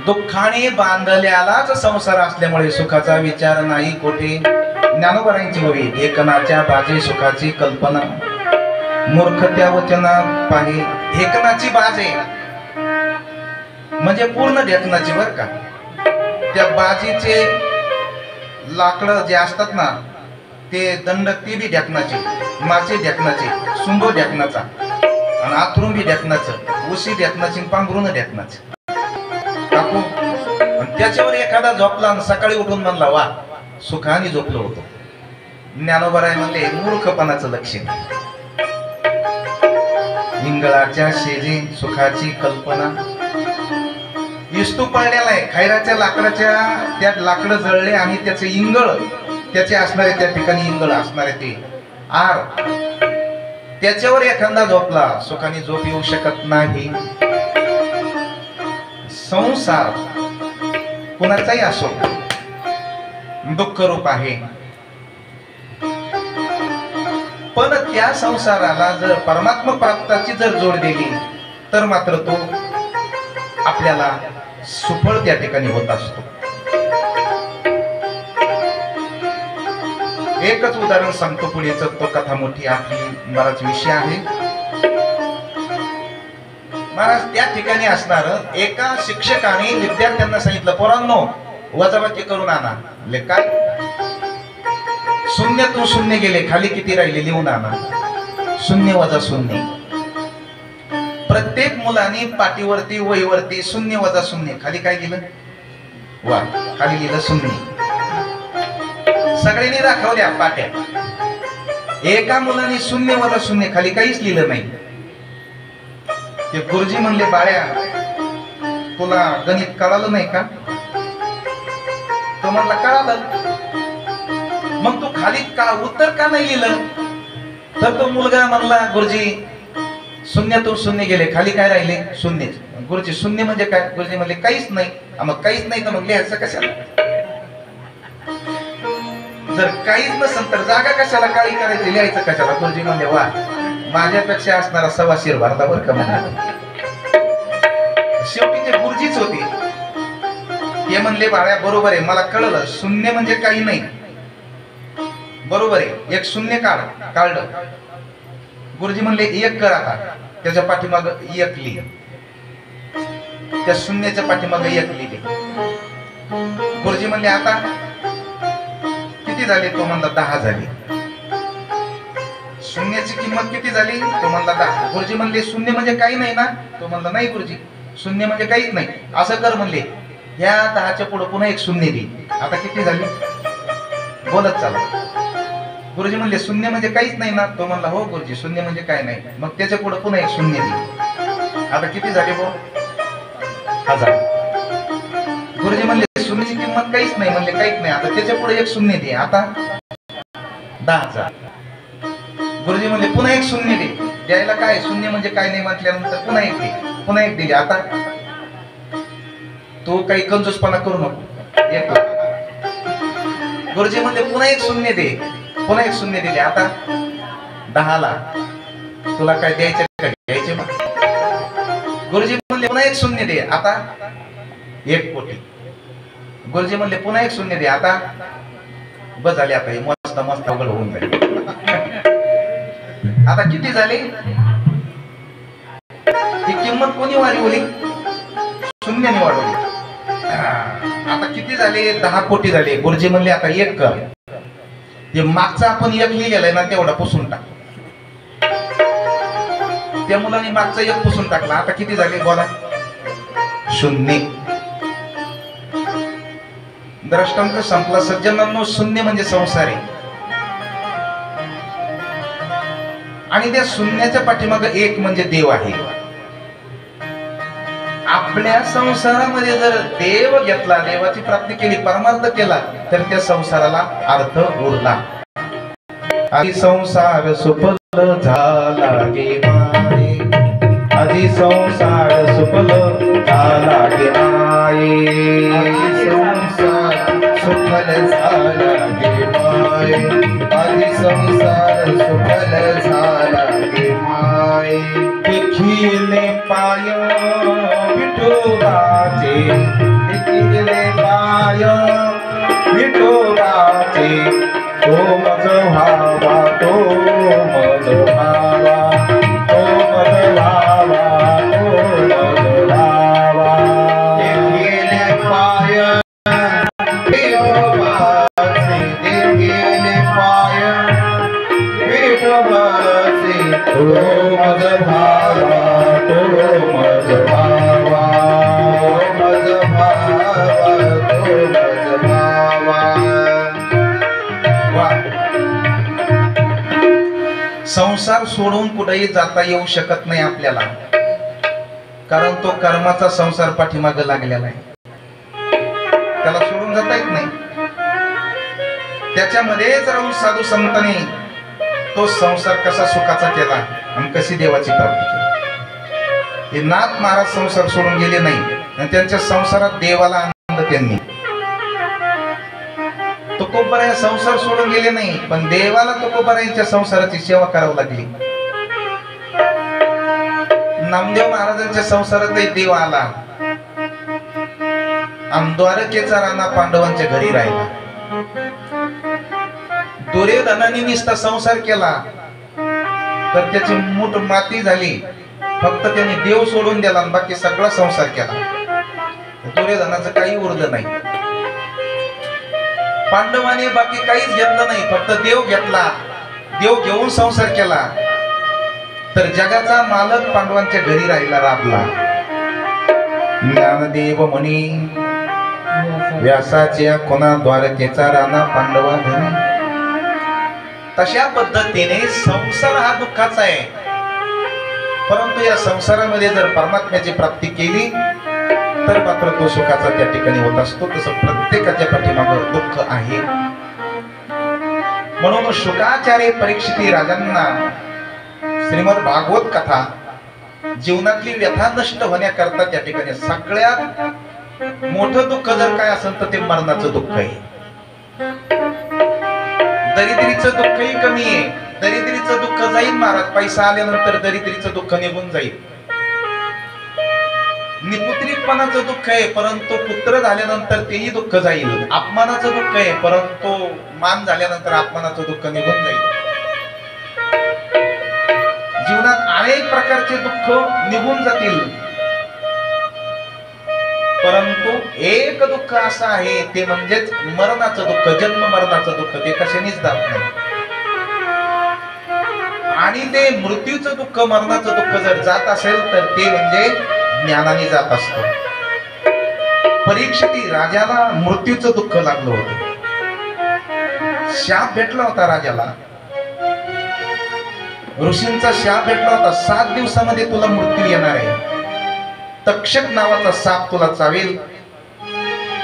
दुःखाने बांधल्यालाच संसार असल्यामुळे सुखाचा विचार नाही कोठे. ज्ञानोबरांची ओवी, एकनाच्या बाजे सुखाची कल्पना, मूर्ख त्या वचना पाहे. एकनाची बाजे म्हणजे पूर्ण ढेकणाची बर का. त्या बाजीचे लाकडं जे असतात ना ते दंड ते बी ढेकणाचे, माचे ढेकणाचे, सुंबो ढेकणाचा आणि आथरुंबी ढेकणाचं, उशी ढेकणाची, पांघरून ढेकणाचं टाकू. त्याच्यावर एखादा झोपला आणि सकाळी उठून म्हणला वा सुखाने झोपलो होतो. ज्ञानोबराय म्हणले मूर्खपणाचं लक्षण. इंगळाच्या शेजी सुखाची कल्पना. इस्तू पडलेला आहे खैराच्या लाकडाच्या, त्या लाकडं जळले आणि त्याचे इंगळ त्याचे असणारे त्या ठिकाणी इंगळ असणारे ते आर, त्याच्यावर एखादा झोपला सुखाने झोप येऊ शकत नाही. संसार कुणाचाही असो दुःख रूप आहे, पण त्या संसाराला जर परमात्मा प्राप्ताची जर जोड दिली तर मात्र तो आपल्याला सुफळ त्या ठिकाणी होत असतो. एकच उदाहरण सांगतो पुढेच, तो कथा मोठी आपली बराच विषय आहे. महाराज त्या ठिकाणी असणार एका शिक्षकाने विद्यार्थ्यांना सांगितलं पोरांनो वजाबाकी करून आणा. काय शून्यातून शून्य गेले, खाली किती राहिले लिहून आणा. शून्य वजा शून्य. प्रत्येक मुलाने पाठीवरती वहीवरती शून्य वजा शून्य, खाली काय लिहिलं वा, खाली लिहिलं शून्य. सगळ्यांनी दाखवल्या पाट्या. एका मुलाने शून्य वजा शून्य, खाली काहीच लिहिलं नाही. ते गुरुजी म्हणले बाळ्या तुला गणित कळालं नाही का? तो म्हणला कळालं. मग तू खाली का उत्तर का नाही लिहिलं? तर तो मुलगा म्हणला गुरुजी शून्यातून शून्य गेले, खाली काय राहिले शून्य. गुरुजी शून्य म्हणजे काय? गुरुजी म्हणले काहीच नाही. मग काहीच नाही तर मग लिहायचं कशाला? जर काहीच नसेल तर जागा कशाला काळी करायची, लिहायचं कशाला? गुरुजी म्हणले वा माझ्यापेक्षा असणारा सवाशीर भारता बर का म्हणा. शेवटी ते गुरुजीच होते. ते म्हणले बाळ्या बरोबर आहे, मला कळलं शून्य म्हणजे काही नाही. बरोबर आहे, एक शून्य काढलं. गुरुजी म्हणले एक कर आता, त्याच्या पाठीमाग एक लिह. त्या शून्याच्या पाठीमाग एक लिहिले. गुरुजी म्हणले आता किती झाले? तो म्हणला 10 झाली. शून्याची किंमत किती झाली? तो म्हणला 10. गुरुजी म्हणले शून्य म्हणजे काही नाही ना? तो म्हणला नाही गुरुजी शून्य म्हणजे काहीच नाही. असं कर म्हणले, ह्या 10च्या पुढे पुन्हा एक शून्य दे. आता किती झाली? बोलत चाला. गुरुजी म्हणले शून्य म्हणजे काहीच नाही ना? तो म्हणला हो गुरुजी शून्य म्हणजे काय नाही. मग त्याच्या पुढे पुन्हा एक शून्य दे. आता किती झाले बोल? 1000. गुरुजी म्हणले शून्याची किंमत काहीच नाही. म्हणले काहीच नाही. आता त्याच्या पुढे एक शून्य दे. आता 10,000. गुरुजी म्हणले पुन्हा एक शून्य दे. द्यायला काय शून्य म्हणजे काय नाही म्हटल्यानंतर पुन्हा एक दे. पुन्हा एक दिली. आता तू काही कंजूसपणा करू नको. एक गुरुजी म्हणले पुन्हा एक शून्य दे. पुन्हा एक शून्य दिले. आता 10ला तुला काय द्यायचं का घ्यायचे? गुरुजी म्हणले पुन्हा एक शून्य दे. आता 1 कोटी. गुरुजी म्हणले पुन्हा एक शून्य दे. आता बस झाले. आता मस्त मस्त अवघड होऊन जाईल. आता किती झाले? ही किंमत कोणी वाढवली? शून्याने वाढवली. आता किती झाले? 10 कोटी झाले. गुरुजी म्हणले आता एक कर. हे मागचा आपण एक लिहिलेला आहे ना तेवढा पुसून टाक. त्या मुलाने मागचा एक पुसून टाकला, आता किती झाले बोला? शून्य. दृष्टांत संपला सज्जनांनो. शून्य म्हणजे संसार आहे आणि त्या शून्याच्या पाठीमागे एक म्हणजे देव आहे. आपल्या संसारामध्ये जर देव घेतला, देवाची प्राप्ती केली, परमार्थ केला, तर त्या संसाराला अर्थ उरला. आधी संसार सुफल झाला गे माये, आधी संसार सुफल झाला गे माये, आधी संसार सुफल झाला गे माये, आधी संसार सुफल झाला गे माये. देखिले पाय विठोबाचे, देखिले पाय विठोबाचे, तो मज भावा, तो मज भावा, तो मज भावा, तो मज भावा. देखिले पाय विठोबाचे, देखिले पाय विठोबाचे, तो मज भावा, तो मज भावा, तो मज भावा, तो मज भावा. संसार सोडून कुठेही जाता येऊ शकत नाही आपल्याला, कारण तो कर्माचा संसार पाठीमागे लागलेला आहे. त्याला सोडून जाता येत नाही. त्याच्यामध्येच राहून साधू संतांनी तो संसार कसा सुखाचा केला आणि कशी देवाची प्राप्ती केली. हे नाथ महाराज संसार सोडून गेले नाही आणि त्यांच्या संसारात देवाला आनंद त्यांनी. तुकोबराय संसार सोडून गेले नाही, पण देवाला तुकोबरायांच्या संसाराची सेवा करावी लागली. नामदेव महाराजांच्या संसारातही देव आला आणि द्वारकेचा राणा पांडवांच्या घरी राहिला. दुर्योधनाने निस्ता संसार केला तर त्याची मूठ माती झाली. फक्त त्याने देव सोडून दिला आणि बाकी सगळा संसार केला. दुर्योधनाचं काही उरलं नाही. पांडवाने बाकी काहीच घेतलं नाही, फक्त देव घेतला. देव घेऊन संसार केला तर जगाचा मालक पांडवांच्या घरी राहिला, राबला. ज्ञानदेव म्हणी व्यासाच्या कोणा द्वारकेचा राणा पांडवा घरी. तशा पद्धतीने संसार हा दुःखाचा आहे, परंतु या संसारामध्ये जर परमात्म्याची प्राप्ती केली तर मात्र तो सुखाचा त्या ठिकाणी होत असतो. तसं प्रत्येकाच्या पाठीमागे दुःख आहे. म्हणून शुकाचार्य परीक्षिती राजांना श्रीमद भागवत कथा जीवनातली व्यथा नष्ट होण्याकरता त्या ठिकाणी सगळ्यात मोठं दुःख जर काय असेल तर ते मरणाचं दुःख आहे. दरिद्रीचं दुःखही कमी आहे. दरिद्रीचं दुःख जाईल महाराज, पैसा आल्यानंतर दरिद्रीचं दुःख निघून जाईल. निपुत्रिकपणाचं दुःख आहे, परंतु पुत्र झाल्यानंतर तेही दुःख जाईल. अपमानाचं दुःख आहे, परंतु मान झाल्यानंतर अपमानाचं दुःख निघून जाईल. जीवनात अनेक प्रकारचे दुःख निघून जातील, परंतु एक दुःख असं आहे ते म्हणजेच मरणाचं दुःख, जन्म मरणाचं दुःख. ते कशानेच जात नाही. आणि ते मृत्यूचं दुःख, मरणाचं दुःख जर जात असेल तर ते म्हणजे ज्ञानाने जात असतं. परीक्षिती राजाला मृत्यूचं दुःख लागलं होतं. शाप भेटला होता राजाला, ऋषींचा शाप भेटला होता. 7 दिवसामध्ये तुला मृत्यू येणार आहे. तक्षक नावाचा साप तुला चावेल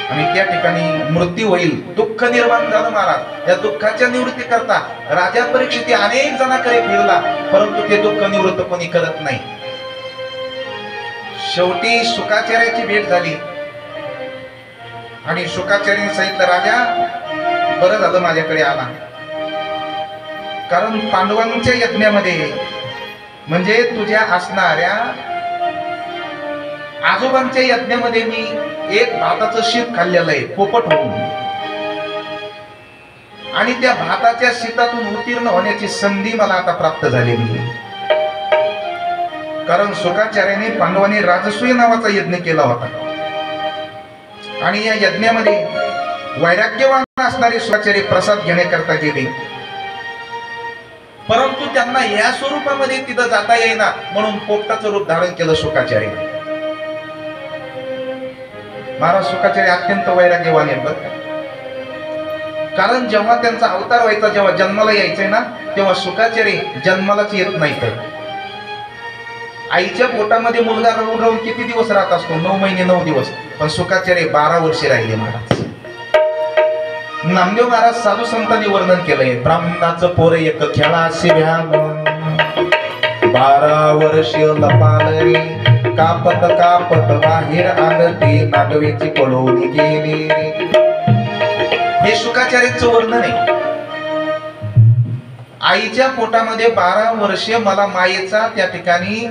आणि त्या ठिकाणी मृत्यू होईल. दुःख निर्माण झालं महाराज. या दुःखाच्या निवृत्ती करता राजा परीक्षिती अनेक जणांकडे फिरला, परंतु ते दुःख निवृत्त कोणी करत नाही. शेवटी शुकाचार्याची भेट झाली आणि शुकाचार्याने सांगितलं, राजा बरं झालं माझ्याकडे आला, कारण पांडवांच्या यज्ञामध्ये म्हणजे तुझ्या असणाऱ्या आजोबांच्या यज्ञामध्ये मी एक भाताचं शीत खाल्लेलं आहे पोपट होऊन, आणि त्या भाताच्या शीतातून उत्तीर्ण होण्याची संधी मला आता प्राप्त झालेली आहे. कारण शुकाचार्याने पांडवांनी राजसूय नावाचा यज्ञ केला होता आणि या यज्ञामध्ये वैराग्यवान असणारे शुकाचार्य प्रसाद घेण्याकरता गेले परंतु त्यांना या स्वरूपामध्ये तिथं जाता येईना म्हणून पोपटाचं रूप धारण केलं शुकाचार्य. महाराज शुकाचार्य अत्यंत वैराग्यवान आहेत बरं. कारण जेव्हा त्यांचा अवतार व्हायचा, जेव्हा जन्माला यायचंय ना, तेव्हा शुकाचार्य जन्मालाच येत नाही. तर आईच्या पोटामध्ये मुलगा राहून राहून किती दिवस राहत असतो? 9 महिने 9 दिवस. पण शुकाचार्य 12 वर्षे राहिले महाराज. नामदेव महाराज साधू संतांनी वर्णन केलंय, ब्राह्मणाचं पोर एक खेळाशी भ्याम, 12 वर्ष लपालरी, कापत कापत बाहेर आलती, नागवेची पळवली गेली. हे शुकाचार्यांचं वर्णन आहे. आईच्या पोटामध्ये 12 वर्षे मला मायेचा त्या ठिकाणी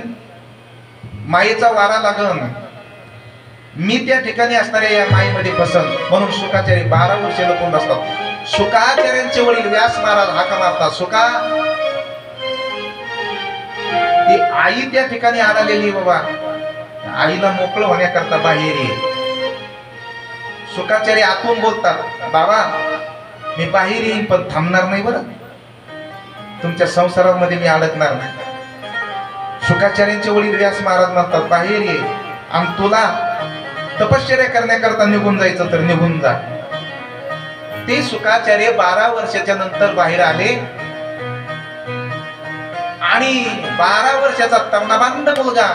मायेचा वारा लागन, मी त्या ठिकाणी असणाऱ्या या मायेमध्ये बसन म्हणून शुकाचार्य 12 वर्षे लपून असतात. शुकाचार्यांचे वडील व्यास महाराज हाका मारतात, शुका ती आई त्या ठिकाणी आलेली बाबा, आईला मोकळं होण्याकरता बाहेर ये. शुकाचार्य आतून बोलतात, बाबा मी बाहेर येईन पण थांबणार नाही बरं, तुमच्या संसारामध्ये मी अडकणार नाही. शुकाचार्यांचे वडील व्यास महाराज म्हणतात, बाहेर ये आणि तुला तपश्चर्या करण्याकरता निघून जायचं तर निघून जा. ते शुकाचार्य 12 वर्षाच्या नंतर बाहेर आले आणि 12 वर्षाचा तरुणाबांध मुलगा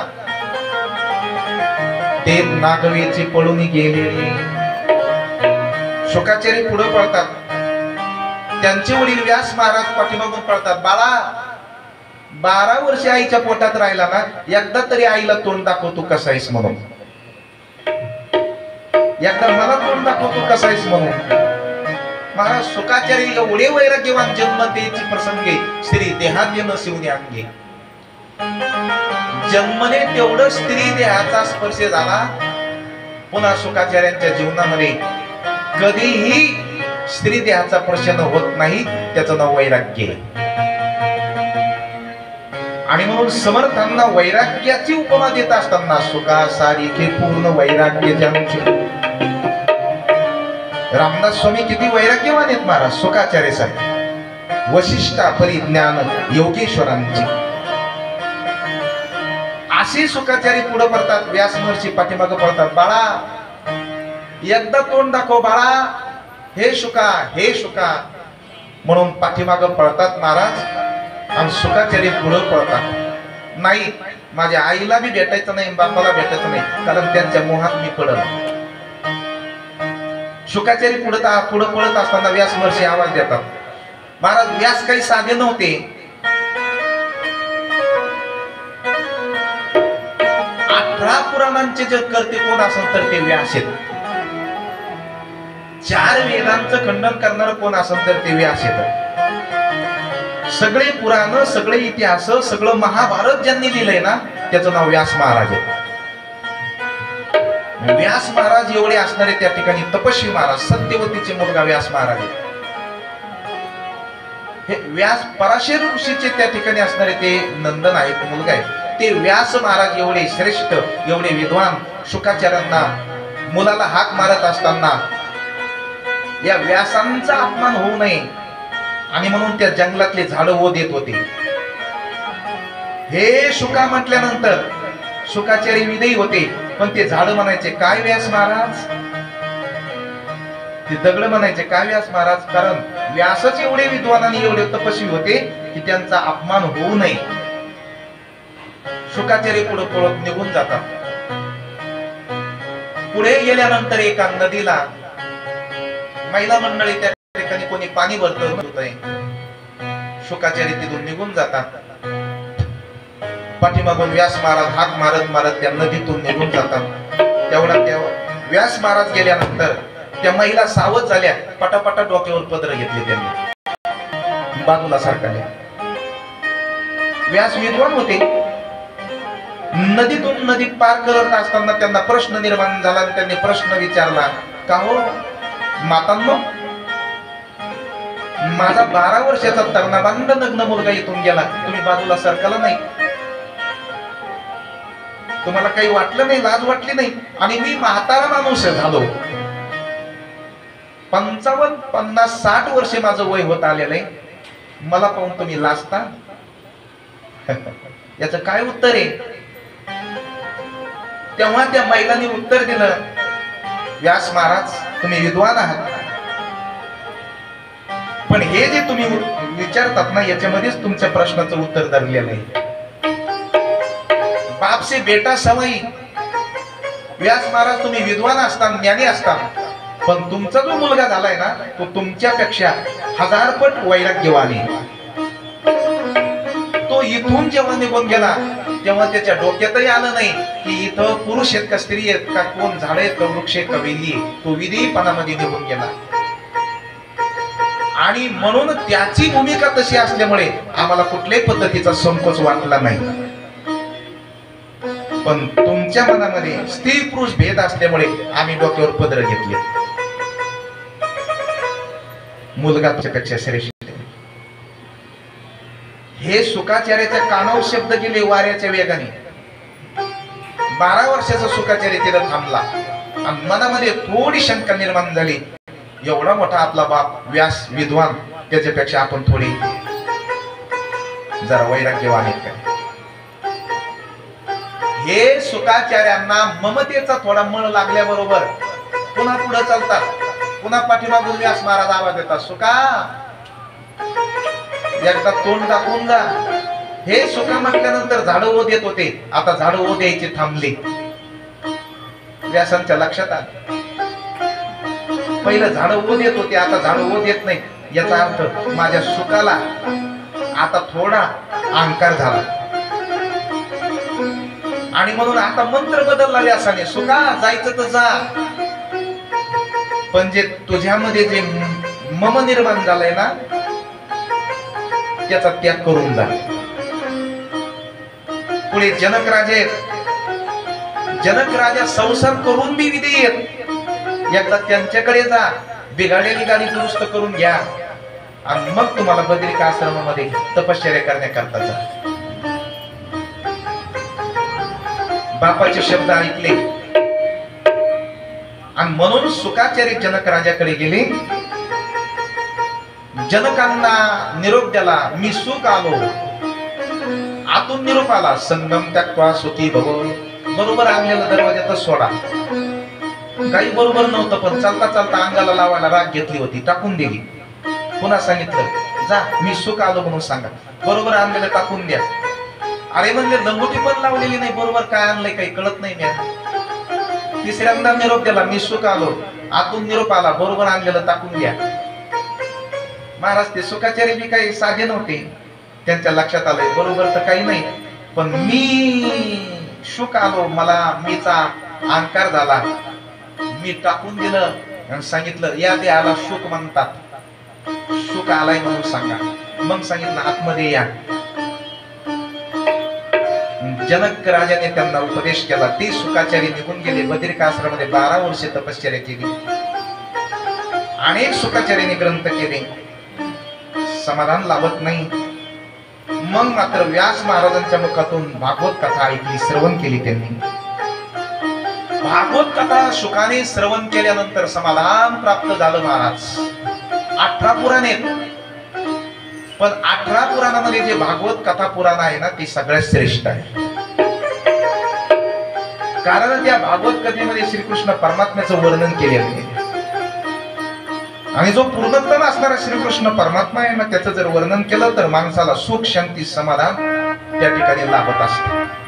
ते नागवेची पळून गेले. शुकाचार्य पुढे पळतात, त्यांचे वडील व्यास महाराज पाठीमागून पळतात. बाळा 12 वर्ष आईच्या पोटात राहिला ना, एकदा तरी आईला तोंड दाखव तू कसा आहेस म्हणून, एकदा मला तोंड दाखव तू कसा आहेस म्हणून. महाराज शुकाचार्य एवढे वैराग्यवान, जन्मतेची प्रसंगे स्त्री देहात येणं शिवणे अंगे. जन्मने तेवढं स्त्री देहाचा स्पर्श झाला, पुन्हा शुकाचार्यांच्या जीवनामध्ये कधीही स्त्री देहाचा प्रश्न होत नाही. त्याचं नाव वैराग्य. आणि म्हणून समर्थांना वैराग्याची उपमा देत असताना सुका सारिखे पूर्ण वैराग्य ज्यांचे. रामदास स्वामी किती वैराग्यवान आहेत महाराज शुकाचार्य साहेब, वशिष्ठा परिज्ञान योगेश्वरांची. असे शुकाचार्य पुढे पडतात, व्यास महर्षी पाठीमागे पडतात. बाळा एकदा तोंड दाखव बाळा, हे शुका म्हणून पाठीमागे पळतात महाराज. आणि शुकाचार्य पुढे पळतात, नाही माझ्या आईला बी भेटायचं नाही, बापाला भेटायचं नाही, कारण त्यांच्या मोहात मी पडल. शुकाचार्य पुढे पळत असताना व्यास महर्षी आवाज देतात. महाराज व्यास काही साधे नव्हते. 18 पुराणांचे जर करते कोण असेल तर ते व्यास आहेत. 4 वेदांचं खंडन करणार कोण असेल तर ते व्यास आहेत. सगळे पुराण, सगळे इतिहास, सगळं महाभारत ज्यांनी लिहिलंय ना, त्याचं नाव व्यास महाराज आहे. व्यास महाराज एवढे असणारे त्या ठिकाणी तपस्वी महाराज, सत्यवतीचे मुलगा व्यास महाराज आहे. हे व्यास पराशर ऋषीचे त्या ठिकाणी असणारे ते नंदन आहेत, मुलगा आहे. ते व्यास महाराज एवढे श्रेष्ठ, एवढे विद्वान, शुकाचार्यांना मुलाला हाक मारत असताना या व्यासांचा अपमान होऊ नये आणि म्हणून त्या जंगलातले झाड वो देत होते. हे शुका म्हटल्यानंतर शुकाचार्य विदयी होते, पण ते झाड म्हणायचे काय व्यास महाराज, ते दगड म्हणायचे काय व्यास महाराज. कारण व्यासच एवढे विद्वान आणि एवढे तपस्वी होते की त्यांचा अपमान होऊ नये. शुकाचार्य पुढे पळत निघून जातात. पुढे गेल्यानंतर एका नदीला महिला मंडळी त्या ठिकाणी कोणी पाणी भरत आहे. शुकाचार्य तिथून निघून जातात. पाठीमागून व्यास महाराज हाक मारत मारत त्या नदीतून निघून जातात. तेवढा व्यास महाराज गेल्यानंतर त्या महिला सावध झाल्या, पटापटा डोक्यावर पदर घेतले त्यांनी, बाजूला सारखले. व्यास विद्वान होते. नदीतून नदी पार करत असताना त्यांना प्रश्न निर्माण झाला आणि त्यांनी प्रश्न विचारला, का हो मातांनो, माझा 12 वर्षाचा तरुणाबांध नग्न मुलगा इथून गेला, तुम्ही बाजूला सरकला नाही, तुम्हाला काही वाटलं नाही, लाज वाटली नाही, आणि मी म्हातारा माणूस झालो, 55, 50, 60 वर्षे माझं वय होत आलेलं आहे, मला पाहून तुम्ही लाजता? याचं काय उत्तर आहे? तेव्हा त्या महिलांनी उत्तर दिलं, व्यास महाराज तुम्ही विद्वान आहात, पण हे जे तुम्ही विचारतात ना याच्यामध्येच तुमच्या प्रश्नाचं उत्तर दडलेलं आहे. बाप से बेटा सवयी. व्यास महाराज तुम्ही विद्वान असता, ज्ञानी असता, पण तुमचा जो मुलगा झालाय ना तो तुमच्यापेक्षा 1000 पट वैराग्यवान आहे. तो इथून जेव्हा निघून गेला तेव्हा त्याच्या डोक्यातही आलं नाही की इथं पुरुष आहेत का स्त्री आहेत का, कोण झाड आहेत का, वृक्ष आहेत का, वेली आहे. तो विधीपणामध्ये निघून गेला. आणि म्हणून त्याची भूमिका तशी असल्यामुळे आम्हाला कुठल्याही पद्धतीचा संकोच वाटला नाही. पण तुमच्या मनामध्ये स्त्री पुरुष भेद असल्यामुळे आम्ही डोक्यावर पदर घेतले. मुलगा पेक्षा श्रेष्ठ. हे शुकाचार्याच्या कानावर शब्द गेले वाऱ्याच्या वेगाने. 12 वर्षाचा शुकाचार्य तिथं थांबला आणि मनामध्ये थोडी शंका निर्माण झाली, एवढा मोठा आपला बाप व्यास विद्वान, त्याच्यापेक्षा आपण थोडी जरा वैराग्यवान आहेत का? हे शुकाचार्यांना ममतेचा थोडा मळ लागल्याबरोबर पुन्हा पुढे चालतात, पुन्हा पाठीमागून व्यास महाराज आवाज देतात, सुका एकदा तोंड दाखवून जा. हे सुका म्हटल्यानंतर झाड ओढ येत होते, आता झाड ओढ यायचे थांबले. व्यासांच्या लक्षात आलं, पहिलं झाड ओढ येत होते आता झाड ओढ येत नाही. याचा अर्थ माझ्या सुकाला आता थोडा अहंकार झाला आणि म्हणून आता मंत्र बदलला व्यासाने, सुका जायचं तर जा, पण जे तुझ्यामध्ये जे मम निर्माण झालंय ना त्याचा त्याग करून जा. पुढे जनक राजे, जनक राजा संसार करून बी विधेयत, एकदा त्यांच्याकडे जा, बिघाडलेली गाडी दुरुस्त करून घ्या आणि मग तुम्हाला बद्रिका आश्रमामध्ये तपश्चर्या करण्याकरता जा. बापाचे शब्द ऐकले आणि म्हणून शुकाचार्य जनक राजाकडे गेले. जनकांना निरोप दिला, मी सुख आलो. आतून निरोप आला, संगम त्यक्त्वा सुखी भव. बरोबर आणलेला दरवाजातच सोडा. काही बरोबर नव्हतं पण चालता चालता अंगाला लावायला राग घेतली होती, टाकून दिली. पुन्हा सांगितलं, जा मी सुख आलो म्हणून सांगा. बरोबर आणलेलं टाकून द्या. अरे म्हणजे लंगोटी पण लावलेली नाही, बरोबर काय आणलंय काही कळत नाही. मी तिसऱ्यांदा निरोप दिला, मी सुख आलो. आतून निरोप आला, बरोबर आणलेलं टाकून द्या. महाराज ते शुकाचार्य बी काही साधे नव्हते, त्यांच्या लक्षात आलंय बरोबर तर काही नाही, पण मी सुख आलो, मला मीचा अहंकार झाला, मी टाकून दिलं आणि सांगितलं या देहाला सुख म्हणतात, सुख आलाय म्हणून सांगा. मग सांगितलं आतमध्ये या. जनक राजाने त्यांना उपदेश केला. ते शुकाचार्य निघून गेले. बद्रिका आश्रमामध्ये 12 वर्षे तपश्चर्या केली. अनेक शुकाचार्यांनी ग्रंथ केले, समाधान लाभत नाही. मग मात्र व्यास महाराजांच्या मुखातून भागवत कथा ऐकली, श्रवण केली त्यांनी. भागवत कथा शुकाने श्रवण केल्यानंतर समाधान प्राप्त झालं महाराज. 18 पुराण आहेत, पण 18 पुराणामध्ये जे भागवत कथा पुराण आहे ना ते सगळ्यात श्रेष्ठ आहे. कारण त्या भागवत कथेमध्ये श्रीकृष्ण परमात्म्याचं वर्णन केलेलं आहे. आणि जो पूर्णतम असणारा श्रीकृष्ण परमात्मा आहे ना त्याचं जर वर्णन केलं तर माणसाला सुख शांती समाधान त्या ठिकाणी लाभत असते.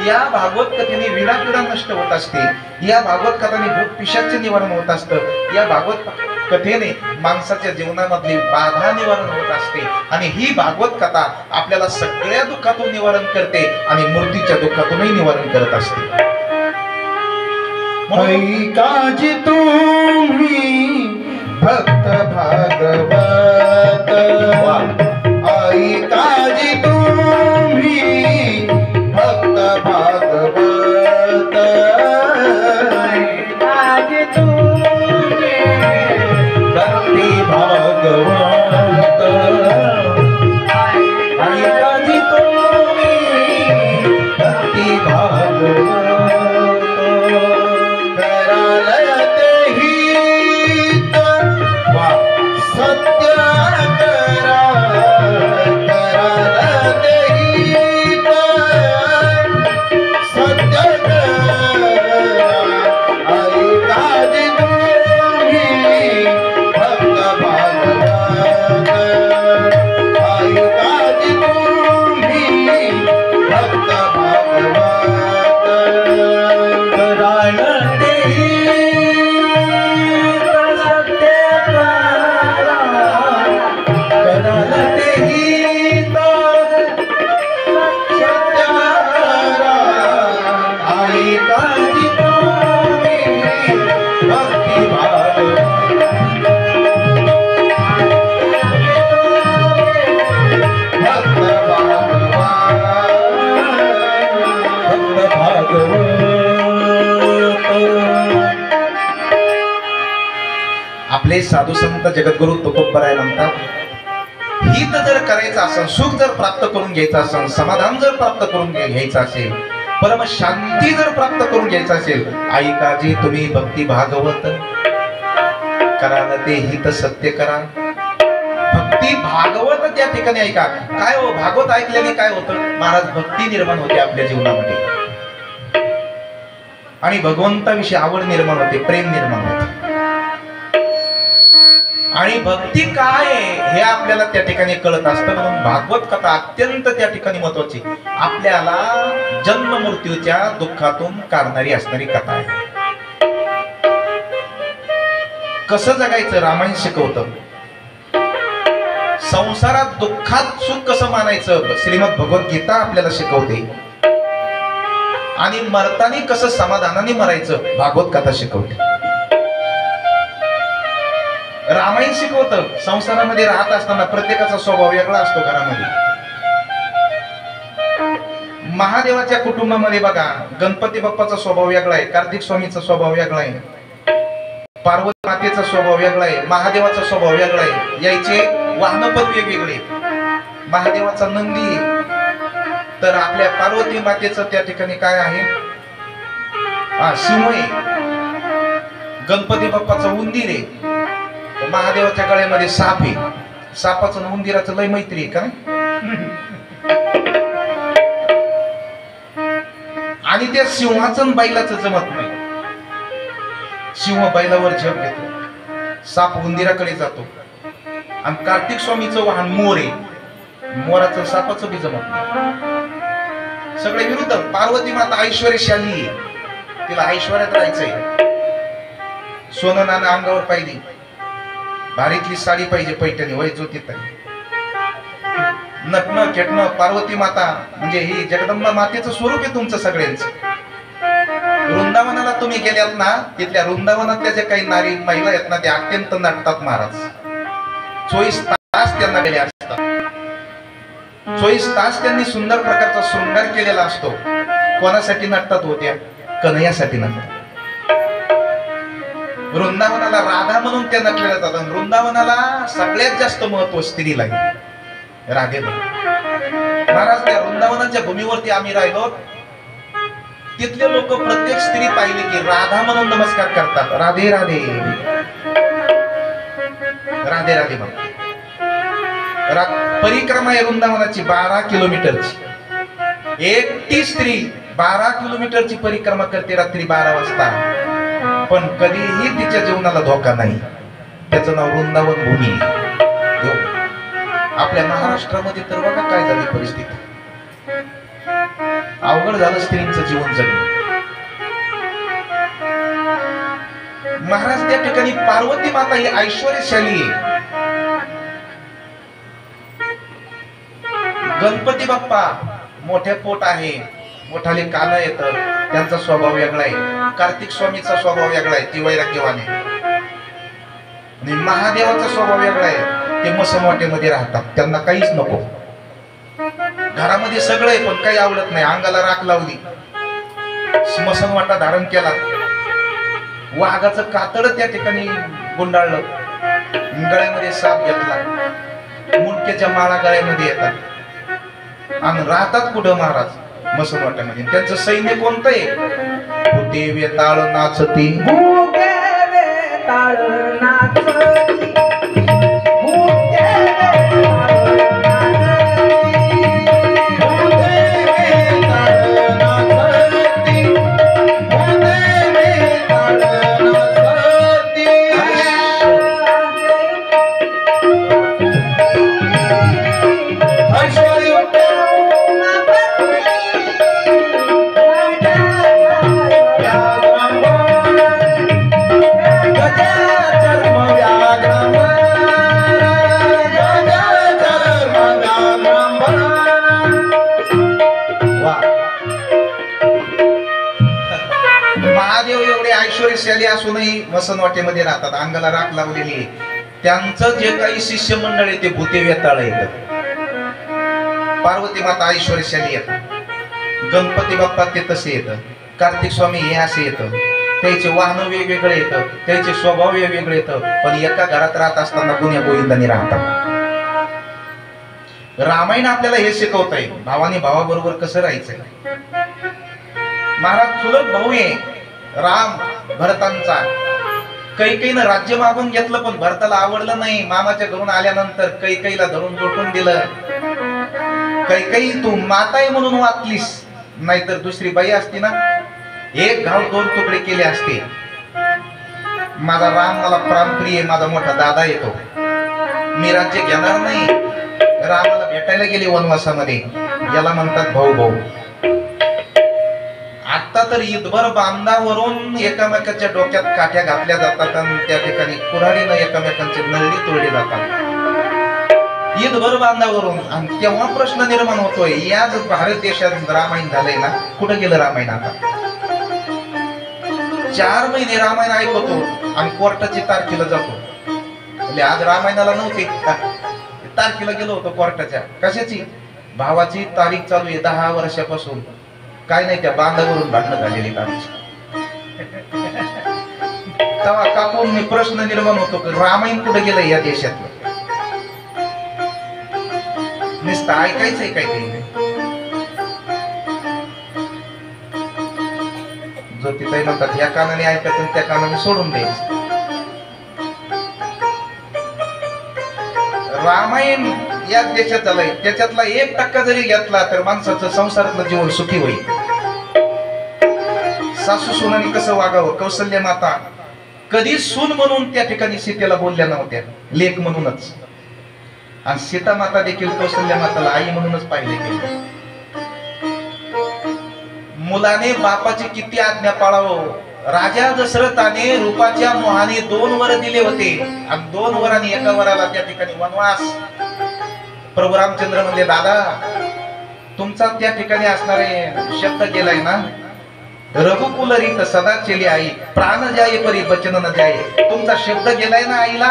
या भागवत कथेने विनापीडा नष्ट होत असते. या भागवत कथेने भूत पिशाचे निवारण होत असतं. या भागवत कथेने माणसाच्या जीवनामधली बाधा निवारण होत असते. आणि ही भागवत कथा आपल्याला सगळ्या दुःखातून निवारण करते आणि मूर्तीच्या दुःखातूनही निवारण करत असते. काजी तुम्ही भक्त भागवत, आई काजी तुम्ही भक्त भागवत, काजी तुम्ही भक्ती भागवत, आई काजी तुम्ही भक्ती भागवत. सत्य करा साधू संत जगद्गुरु तुकोबराय म्हणतात, हित जर करायचं असेल, सुख जर प्राप्त करून घ्यायचं असेल, समाधान जर प्राप्त करून घ्यायचं असेल, परम शांती जर प्राप्त करून घ्यायचं असेल, ऐकाजी तुम्ही भक्ती भागवत कराल ते हित सत्य करा. भक्ती भागवत त्या ठिकाणी ऐका. काय हो, भागवत ऐकल्याने काय होतं महाराज? भक्ती निर्माण होते आपल्या जीवनामध्ये आणि भगवंताविषयी आवड निर्माण होते, प्रेम निर्माण होते. आणि भक्ती काय आहे हे आपल्याला त्या ठिकाणी कळत असतं. म्हणून भागवत कथा अत्यंत त्या ठिकाणी महत्वाची, आपल्याला जन्म मृत्यूच्या दुःखातून काढणारी असणारी कथा आहे. कसं जगायचं रामायण शिकवतं. संसारात दुःखात सुख कसं मानायचं श्रीमद भगवद्गीता आपल्याला शिकवते. आणि मरतानी कसं समाधानाने मरायचं भागवत कथा शिकवते. रामायण शिकवतं संसारामध्ये राहत असताना प्रत्येकाचा स्वभाव वेगळा असतो. घरामध्ये महादेवाच्या कुटुंबामध्ये बघा, गणपती बाप्पाचा स्वभाव वेगळा आहे, कार्तिक स्वामीचा स्वभाव वेगळा आहे, पार्वती मातेचा स्वभाव वेगळा आहे, महादेवाचा स्वभाव वेगळा आहे. यायचे वाहन पण वेगवेगळे. महादेवाचा नंदी आहे, तर आपल्या पार्वती मातेचं त्या ठिकाणी काय आहे? सिंह आहे. गणपती बाप्पाचा उंदीर आहे. महादेवाच्या गळ्यामध्ये साप आहे. सापाचं आणि उंदिराचं लय मैत्री आहे का नाही? आणि त्या सिंहाचं आणि बैलाचं जमत नाही. सिंह बैलावर झेप घेतो, साप उंदिराकडे जातो. आणि कार्तिक स्वामीचं वाहन मोर आहे, मोराचं सापाचं बी जमत नाही. सगळे विरुद्ध. पार्वती माता ऐश्वर्यशाली आहे, तिला ऐश्वर्यात राहायचंय. सोनं नाणं अंगावर पाहिजे, भारीतली साडी पाहिजे, पैठणी वय ज्योतिताई, नटणं खेटणं. पार्वती माता म्हणजे ही जगदंबा मातेचं स्वरूप आहे तुमचं सगळ्यांचं. वृंदावनाला तुम्ही गेल्यात ना, तिथल्या वृंदावनातल्या जे काही नारी महिला आहेत ना, त्या अत्यंत नटतात महाराज. 24 तास त्यांना गेले असतात. 24 तास त्यांनी सुंदर प्रकारचा शृंगार केलेला असतो. कोणासाठी नटतात होत्या? कन्हैयासाठी नटतात. वृंदावनाला राधा म्हणून त्या नटलेल्या जातात. वृंदावनाला सगळ्यात जास्त महत्व स्त्रीला आहे, राधेला. महाराज त्या वृंदावनाच्या भूमीवरती आम्ही राहिलो, तिथले लोक प्रत्येक स्त्री पाहिली की राधा म्हणून नमस्कार करतात. राधे राधे राधे राधे म्हणतात. परिक्रमा आहे वृंदावनाची 12 किलोमीटरची. एकटी स्त्री 12 किलोमीटरची परिक्रमा करते रात्री 12 वाजता, पण कधीही तिच्या जीवनाला धोका नाही. त्याचं नाव वृंदावन भूमी. आपल्या महाराष्ट्रामध्ये तर बघा काय झाली परिस्थिती. अवघड झालं स्त्रींचं जीवन जगणं. महाराज त्या ठिकाणी पार्वती माता ही ऐश्वर्यशाली आहे. गणपती बाप्पा मोठे पोट आहे, मोठाले कान येतं, त्यांचा स्वभाव वेगळा आहे. कार्तिक स्वामीचा स्वभाव वेगळा आहे, ती वैराग्यवान आहे. आणि महादेवाचा स्वभाव वेगळा आहे, ते मसमवाटेमध्ये राहतात, त्यांना काहीच नको. घरामध्ये सगळं आहे पण काही आवडत नाही. अंगाला राख लावली, मसमवाटा धारण केला, वाघाचं कातड त्या ठिकाणी गुंडाळलं, गळ्यामध्ये साप घेतला, मुंडक्याच्या माळा गळ्यामध्ये येतात आणि राहतात कुठं महाराज? मसनवाट्यामध्ये. त्यांचं सैन्य कोणतं आहे? भूते वेताळ नाचती, भूते वेताळ नाचती, भूते वेताळ नाचती, भूते वेताळ नाचती, भूते वेताळ नाचती. ऐश्वर्य महादेव एवढे ऐश्वर्यशाली असूनही मसनवाटेमध्ये राहतात, अंगाला राख लावलेली आहे. त्यांचं जे काही शिष्य मंडळ आहे ते भूते वेताळ येतं. पार्वती माता ऐश्वर्यशाली येतात, गणपती बाप्पा ते तसे येतं, कार्तिक स्वामी हे असे येतं, त्याचे वाहन वेगवेगळे येतं, त्याचे स्वभाव वेगवेगळे येतं, पण एका घरात राहत असताना गुन्ह्या गोविंदाने राहतात. रामायण आपल्याला हे शिकवत आहे, भावाने भावाबरोबर कसं राहायचंय. महाराज चुलत भाऊ आहे राम भरतांचा. कैकेयीनं राज्य मागून घेतलं, पण भरताला आवडलं नाही. मामाच्या घरून आल्यानंतर कैकेयीला धरून लोटून दिलं. कैकेयी तू माता आहे म्हणून वाचलीस, नाहीतर दुसरी बाई असती ना, एक घाव दोन तुकडे केले असते. माझा राम मला प्राणप्रिय, माझा मोठा दादा येतो, मी राज्य घेणार नाही. रामाला भेटायला गेले वनवासामध्ये, याला म्हणतात भाऊ भाऊ. आता तर ईदभर बांधावरून एकामेकाच्या डोक्यात काठ्या घातल्या जातात आणि त्या ठिकाणी कुऱ्हाडीनं एकामेकांचे नळी तोडले जातात ईदभर बांधावरून. आणि तेव्हा प्रश्न निर्माण होतोय, याच भारत देशात रामायण झालंय ना, कुठं गेलं रामायण. आता 4 महिने रामायण ऐकतो आणि कोर्टाची तारखेला जातो. म्हणजे आज रामायणाला नव्हते, तारखेला गेलो होतो कोर्टाच्या. कशाची? भावाची तारीख चालू आहे 10 वर्षापासून. काय नाही, त्या बांधावरून भांडणं झालेली आमची. तेव्हा काकून प्रश्न निर्माण होतो की रामायण कुठे गेलं या देशातलं. नुसतं ऐकायचंय काय काही. जो तिथे म्हणतात या कानाने ऐकायचं त्या कानाने सोडून द्यायचं. रामायण या देशात झालंय, त्याच्यातला 1% जरी घेतला तर माणसाचं संसारातलं जीवन सुखी होईल. सासू सुनाने कसं वागावं. कौशल्य माता कधी सून म्हणून त्या ठिकाणी सीतेला बोलल्या नव्हत्या, लेक म्हणूनच. आणि सीता माता देखील कौशल्य माताला आई म्हणूनच पाहिले गेले. मुलाने बापाची किती आज्ञा पाळावं. राजा दशरथाने रूपाच्या मोहाने 2 वर दिले होते आणि 2 वरांनी एका वराला त्या ठिकाणी वनवास. प्रभू रामचंद्र म्हणले, दादा तुमचा त्या ठिकाणी असणारे शब्द केलाय ना, रघुकुल रीत सदा चली आई, प्राण जाये परी बचन न जाये. तुमचा शब्द गेलाय ना आईला,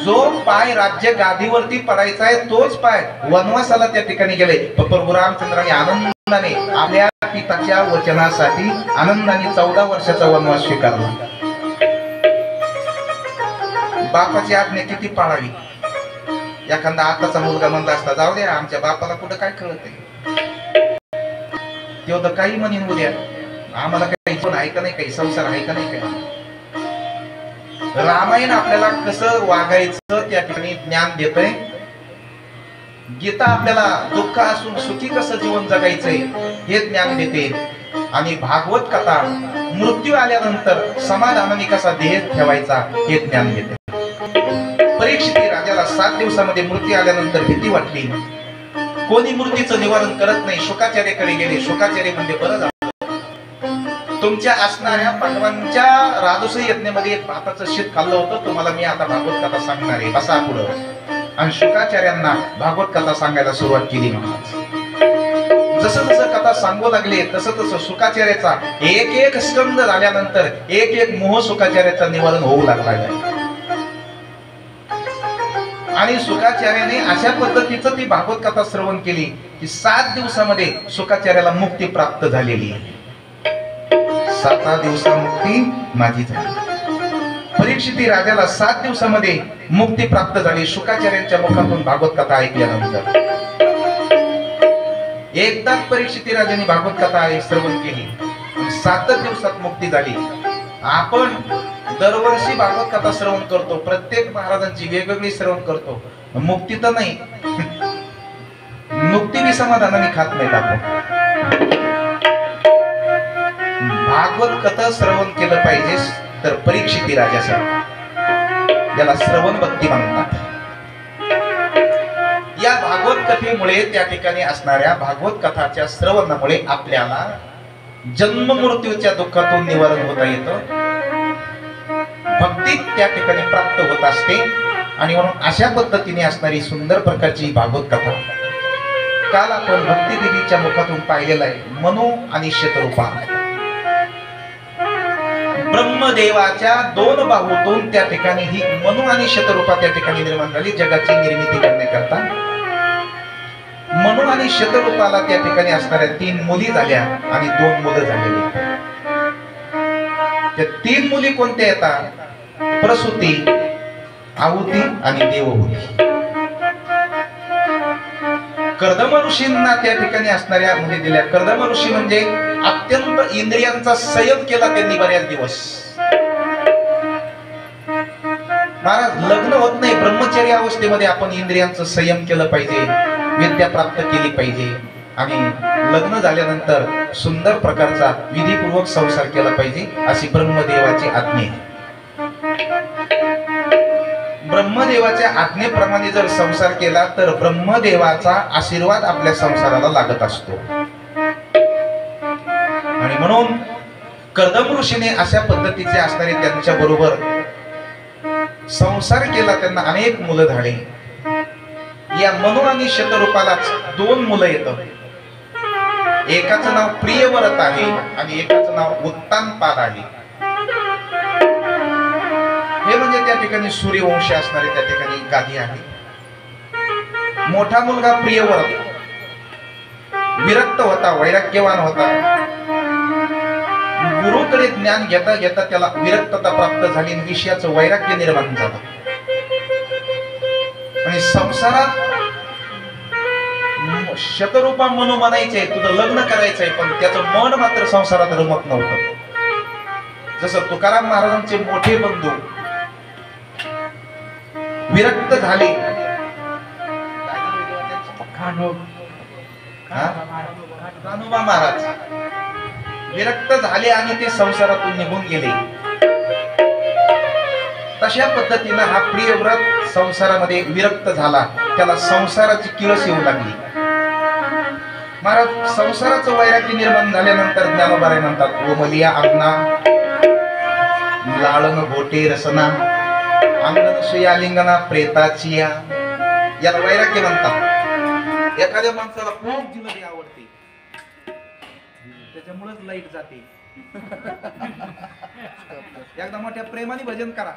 जो पाय राज्य गादीवरती पडायचा आहे तोच पाय वनवासाला त्या ठिकाणी गेले. प्रभू रामचंद्राने आनंदाने आपल्या पिताच्या वचनासाठी आनंदाने 14 वर्षाचा वनवास स्वीकारला. बापाची आज्ञा किती पाळावी. एखादा आताचा मुलगा म्हणला असता, जाऊ द्या आमच्या बापाला कुठं काय कळत, तेव्हा तर काही म्हणून उद्या आम्हाला काही पण आहे का नाही, काही संसार आहे का नाही. काही रामायण आपल्याला कसं वागायचं त्या ठिकाणी ज्ञान देतय. गीता आपल्याला दुःख असून सुखी कसं जीवन जगायचंय हे ज्ञान देते. आणि भागवत कथा मृत्यू आल्यानंतर समाधानाने कसा देह ठेवायचा हे ज्ञान देते. परीक्षित राजाला 7 दिवसामध्ये मृत्यू आल्यानंतर भीती वाटली. कोणी मृत्यूचं निवारण करत नाही. शुकाचार्याकडे गेले. शुकाचार्य म्हणजे बरं झालं, तुमच्या असणाऱ्या पांडवांच्या राजसूय यज्ञामध्ये एक भाताचं शीत खाल्लं होतं, तुम्हाला मी आता भागवत कथा सांगणार आहे, बसा पुढं. आणि शुकाचार्यांना भागवत कथा सांगायला सुरुवात केली. महाराज जसं जसं कथा सांगू लागले तसं तसं शुकाचार्याचा एक स्कंद झाल्यानंतर एक मोह शुकाचार्याचा निवारण होऊ लागला. आणि शुकाचार्याने अशा पद्धतीचं ती भागवत कथा श्रवण केली की 7 दिवसामध्ये शुकाचार्याला मुक्ती प्राप्त झालेली आहे. 7 दिवसा मुक्ती माझी झाली. परीक्षित राजाला 7 दिवसामध्ये मुक्ती प्राप्त झाली शुकाचार्यांच्या मुखातून भागवत कथा ऐकल्यानंतर. एकदाच परीक्षित राजाने भागवत कथा श्रवण केली, 7 दिवसात मुक्ती झाली. आपण दरवर्षी भागवत कथा श्रवण करतो, प्रत्येक महाराजांची वेगवेगळी श्रवण करतो. मुक्ती तर नाही, मुक्ती बी समाधानाने खात नाहीत आपण. भागवत कथा श्रवण केलं पाहिजे तर परीक्षित राजासाठी, याला श्रवण भक्ती म्हणतात. या भागवत कथेमुळे त्या ठिकाणी असणाऱ्या भागवत कथाच्या श्रवणामुळे आपल्याला जन्म मृत्यूच्या दुःखातून निवारण होता येतं. भक्ती त्या ठिकाणी प्राप्त होत असते. आणि म्हणून अशा पद्धतीने असणारी सुंदर प्रकारची भागवत कथा काल आपण भक्ती देवीच्या मुखातून पाहिलेला आहे. मनु आणि शतरूपा ब्रह्मदेवाच्या 2 बाहूतून त्या ठिकाणी ही मनु आणि शतरूपा त्या ठिकाणी निर्माण झाली जगाची निर्मिती करण्याकरता. मनु आणि शतरूपाला त्या ठिकाणी असणाऱ्या 3 मुली झाल्या आणि 2 मुलं झालेली. त्या 3 मुली कोणत्या येतात? प्रसूती, आहुती आणि देवहूती. कर्दम ऋषींना त्या ठिकाणी असणाऱ्या मुली दिल्या. कर्दम ऋषी म्हणजे अत्यंत इंद्रियांचा संयम केला त्यांनी बऱ्याच दिवस. महाराज, लग्न होत नाही, ब्रह्मचर्य अवस्थेमध्ये आपण इंद्रियांचं संयम केलं पाहिजे, विद्या प्राप्त केली पाहिजे आणि लग्न झाल्यानंतर सुंदर प्रकारचा विधीपूर्वक संसार केला पाहिजे, अशी ब्रह्मदेवाची आज्ञा आहे. ब्रह्मदेवाच्या आज्ञेप्रमाणे जर संसार केला तर ब्रह्मदेवाचा आशीर्वाद आपल्या संसाराला लागत असतो. आणि म्हणून कर्दम ऋषीने अशा पद्धतीचे असणारे त्यांच्या बरोबर संसार केला. त्यांना अनेक मुलं झाली. या मनु आणि शतरूपालाच 2 मुलं येतात. एकाचं नाव प्रियव्रत आहे आणि एकाचं नाव उत्तानपाद आहे. हे म्हणजे त्या ठिकाणी सूर्यवंशी असणारे त्या ठिकाणी गादी आहे. मोठा मुलगा प्रियव्रत विरक्त होता, वैराग्यवान होता. गुरुकडे ज्ञान घेता घेता त्याला विरक्तता प्राप्त झाली आणि विषयाचं वैराग्य निर्माण झालं. आणि संसारात शतरूपा मनु म्हणायचे, तुझं लग्न करायचंय, पण त्याचं मन मात्र संसारात रमत नव्हतं. जसं तुकाराम महाराजांचे मोठे बंधू विरक्त झाले. कान्होबा महाराज विरक्त झाले आणि ते संसारातून निघून गेले. तशा पद्धतीनं हा प्रियव्रत संसारामध्ये विरक्त झाला. त्याला संसाराची किळस येऊ लागली. महाराज, संसाराचं वैराग्य निर्माण झाल्यानंतर ज्ञानोबाराय म्हणतात, ओमलिया अंगना लाळन घोटे रसना अंगण सुयालिंगना प्रेताची याला वैराग्य म्हणतात. एखाद्या माणसाला खूप जिलबी आवडते, त्याच्यामुळेच लाईट जाते. एकदा मोठ्या प्रेमाने भजन करा.